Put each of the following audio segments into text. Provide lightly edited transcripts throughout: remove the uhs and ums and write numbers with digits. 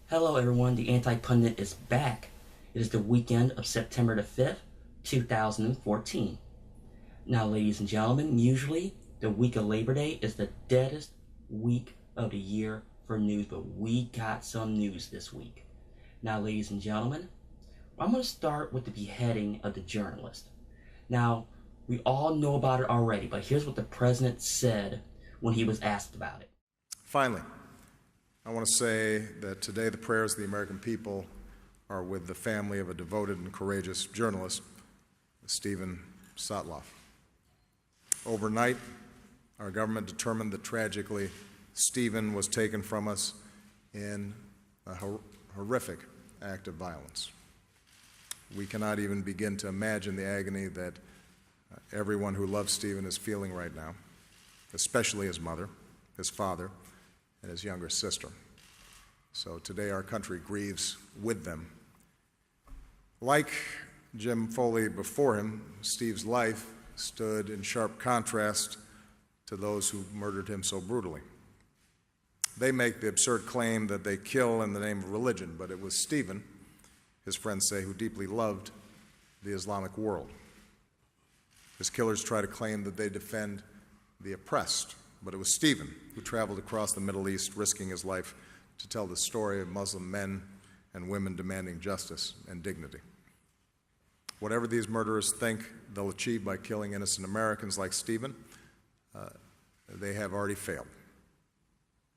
Hello everyone, the Anti-Pundit is back. It is the weekend of September the 5th, 2014. Now ladies and gentlemen, usually the week of Labor Day is the deadest week of the year for news, but we got some news this week. Now ladies and gentlemen, I'm going to start with the beheading of the journalist. Now, we all know about it already, but here's what the president said when he was asked about it. Finally, I want to say that today the prayers of the American people are with the family of a devoted and courageous journalist, Stephen Sotloff. Overnight, our government determined that tragically Stephen was taken from us in a horrific act of violence. We cannot even begin to imagine the agony that everyone who loves Stephen is feeling right now, especially his mother, his father, and his younger sister. So today our country grieves with them. Like Jim Foley before him, Steve's life stood in sharp contrast to those who murdered him so brutally. They make the absurd claim that they kill in the name of religion, but it was Stephen, his friends say, who deeply loved the Islamic world. His killers try to claim that they defend the oppressed, but it was Stephen who traveled across the Middle East, risking his life to tell the story of Muslim men and women demanding justice and dignity. Whatever these murderers think they'll achieve by killing innocent Americans like Stephen, they have already failed.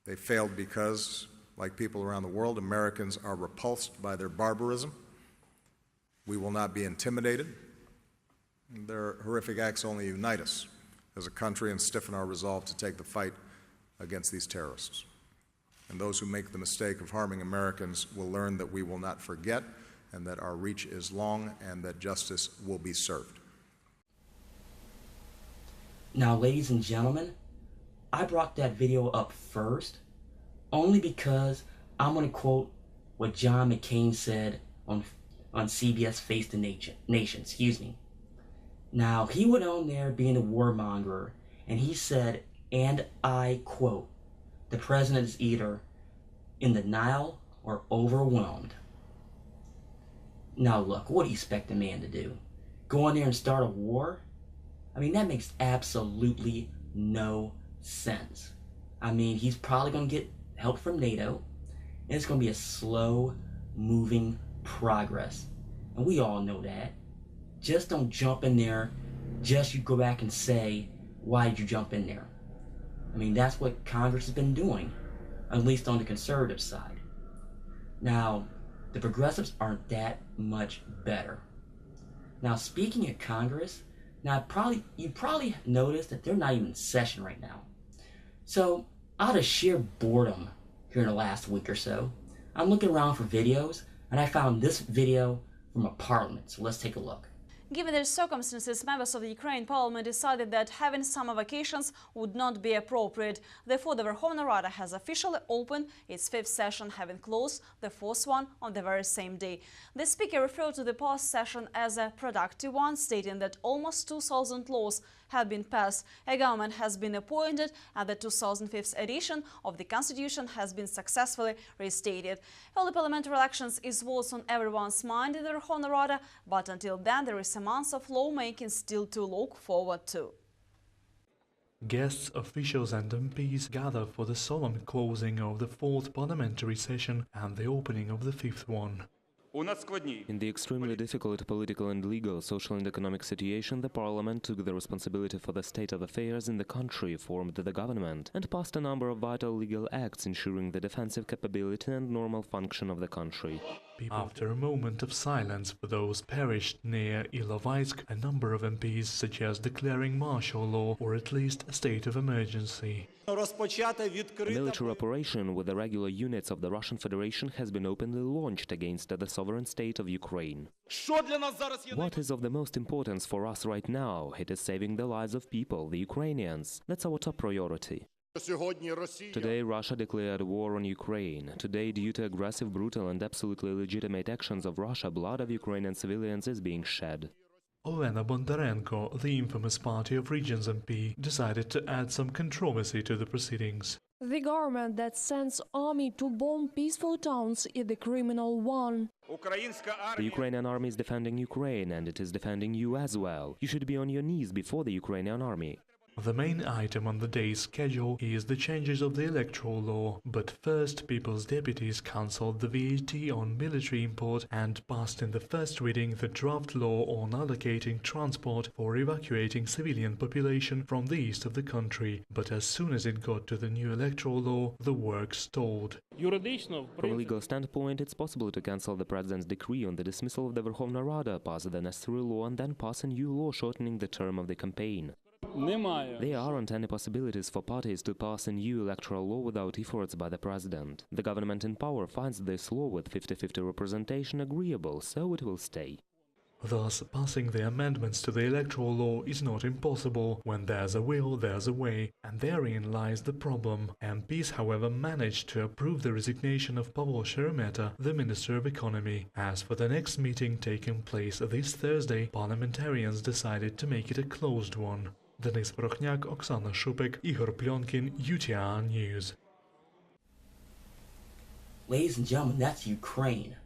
They failed because, like people around the world, Americans are repulsed by their barbarism. We will not be intimidated. Their horrific acts only unite us as a country and stiffen our resolve to take the fight against these terrorists. And those who make the mistake of harming Americans will learn that we will not forget and that our reach is long and that justice will be served. Now, ladies and gentlemen, I brought that video up first only because I'm going to quote what John McCain said on CBS Face the Nation. Now, he went on there being a warmonger, and he said, and I quote, "The president is either in denial or overwhelmed." Now look, what do you expect a man to do? Go in there and start a war? I mean, that makes absolutely no sense. I mean, he's probably going to get help from NATO, and it's going to be a slow-moving progress. And we all know that. Just don't jump in there. Just you go back and say, why did you jump in there? I mean, that's what Congress has been doing, at least on the conservative side. Now, the progressives aren't that much better. Now, speaking of Congress, now you probably noticed that they're not even in session right now. So, out of sheer boredom here in the last week or so, I'm looking around for videos, and I found this video from a parliament. So let's take a look. Given the circumstances, members of the Ukraine parliament decided that having summer vacations would not be appropriate. Therefore, the Verkhovna Rada has officially opened its fifth session, having closed the fourth one on the very same day. The speaker referred to the past session as a productive one, stating that almost 2,000 laws have been passed, a government has been appointed, and the 2005 edition of the Constitution has been successfully restated. Well, the parliamentary elections is what's on everyone's mind in the Verkhovna Rada, but until then there is a month of lawmaking still to look forward to. Guests, officials and MPs gather for the solemn closing of the fourth parliamentary session and the opening of the fifth one. In the extremely difficult political and legal, social and economic situation, the parliament took the responsibility for the state of affairs in the country, formed the government, and passed a number of vital legal acts ensuring the defensive capability and normal function of the country. After a moment of silence for those perished near Ilovaisk, a number of MPs suggest declaring martial law or at least a state of emergency. A military operation with the regular units of the Russian Federation has been openly launched against the sovereign state of Ukraine. What is of the most importance for us right now? It is saving the lives of people, the Ukrainians. That's our top priority. Today, Russia declared war on Ukraine. Today, due to aggressive, brutal and absolutely legitimate actions of Russia, blood of Ukrainian civilians is being shed. Olena Bondarenko, the infamous Party of Regions MP, decided to add some controversy to the proceedings. The government that sends army to bomb peaceful towns is the criminal one. The Ukrainian army is defending Ukraine, and it is defending you as well. You should be on your knees before the Ukrainian army. The main item on the day's schedule is the changes of the electoral law, but first People's Deputies cancelled the VAT on military import and passed in the first reading the draft law on allocating transport for evacuating civilian population from the east of the country. But as soon as it got to the new electoral law, the work stalled. From a legal standpoint, it's possible to cancel the president's decree on the dismissal of the Verkhovna Rada, pass the necessary law, and then pass a new law shortening the term of the campaign. There aren't any possibilities for parties to pass a new electoral law without efforts by the president. The government in power finds this law with 50-50 representation agreeable, so it will stay. Thus, passing the amendments to the electoral law is not impossible. When there's a will, there's a way, and therein lies the problem. MPs, however, managed to approve the resignation of Pavel Sheremeta, the Minister of Economy. As for the next meeting taking place this Thursday, parliamentarians decided to make it a closed one. Denis Prochniak, Oksana Shupek, Igor Plionkin, UTR News. Ladies and gentlemen, that's Ukraine.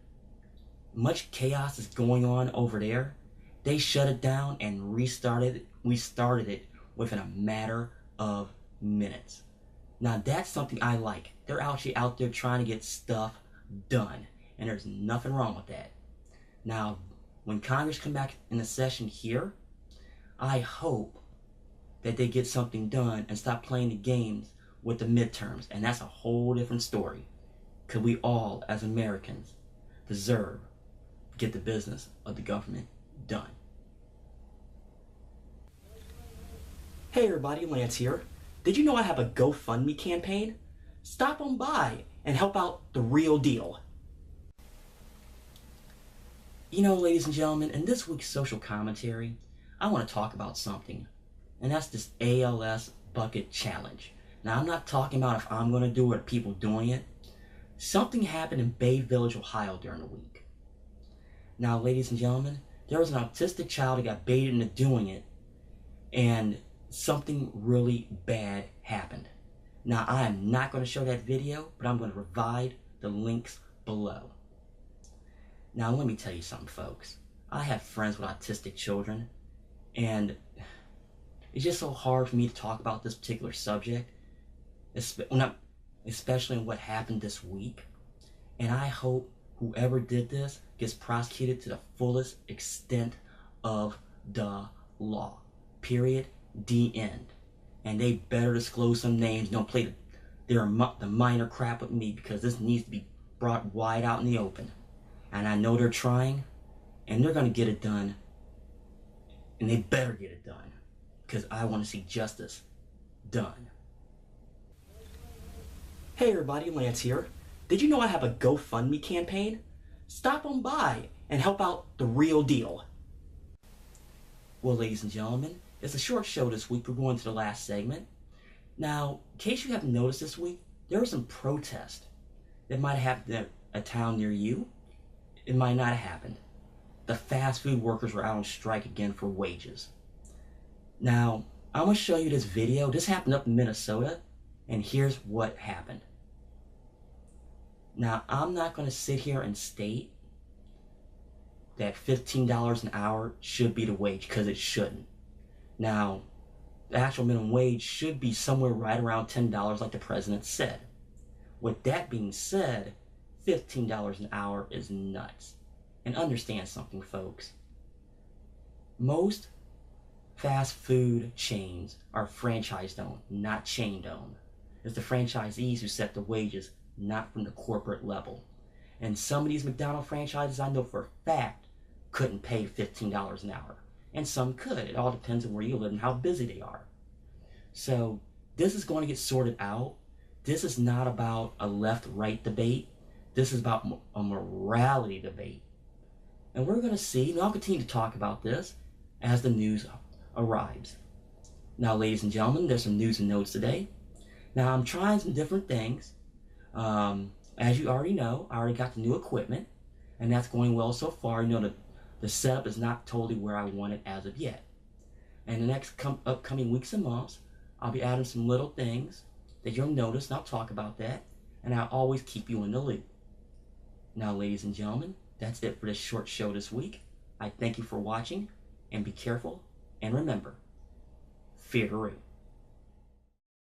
Much chaos is going on over there. They shut it down and restarted it. We started it within a matter of minutes. Now that's something I like. They're actually out there trying to get stuff done, and there's nothing wrong with that. Now, when Congress come back in the session here, I hope that they get something done and stop playing the games with the midterms, and that's a whole different story. Because we all, as Americans, deserve to get the business of the government done. Hey everybody, Lance here. Did you know I have a GoFundMe campaign? Stop on by and help out the real deal. You know, ladies and gentlemen, in this week's social commentary, I want to talk about something, and that's this ALS bucket challenge. Now, I'm not talking about if I'm going to do it or people doing it. Something happened in Bay Village, Ohio during the week. Now, ladies and gentlemen, there was an autistic child that got baited into doing it, and something really bad happened. Now, I am not going to show that video, but I'm going to provide the links below. Now, let me tell you something, folks. I have friends with autistic children, and it's just so hard for me to talk about this particular subject, especially in what happened this week. And I hope whoever did this gets prosecuted to the fullest extent of the law. Period. The end. And they better disclose some names. Don't play the minor crap with me, because this needs to be brought wide out in the open. And I know they're trying, and they're going to get it done. And they better get it done, because I want to see justice done. Hey everybody, Lance here. Did you know I have a GoFundMe campaign? Stop on by and help out the real deal. Well, ladies and gentlemen, it's a short show this week. We're going to the last segment. Now, in case you haven't noticed this week, there was some protest that might have happened in a town near you. It might not have happened. The fast food workers were out on strike again for wages. Now, I'm going to show you this video. This happened up in Minnesota, and here's what happened. Now, I'm not going to sit here and state that $15 an hour should be the wage, because it shouldn't. Now, the actual minimum wage should be somewhere right around $10 like the president said. With that being said, $15 an hour is nuts. And understand something, folks. Most fast food chains are franchise-owned, not chain-owned. It's the franchisees who set the wages, not from the corporate level. And some of these McDonald's franchises, I know for a fact, couldn't pay $15 an hour. And some could. It all depends on where you live and how busy they are. So this is going to get sorted out. This is not about a left-right debate. This is about a morality debate. And we're going to see, and I'll continue to talk about this as the news arrives. Now, ladies and gentlemen, there's some news and notes today. Now, I'm trying some different things. As you already know, I already got the new equipment, and that's going well so far. You know, the setup is not totally where I want it as of yet. And the next upcoming weeks and months, I'll be adding some little things that you'll notice, and I'll talk about that, and I'll always keep you in the loop. Now, ladies and gentlemen, that's it for this short show this week. I thank you for watching, and be careful, and remember, fear the root.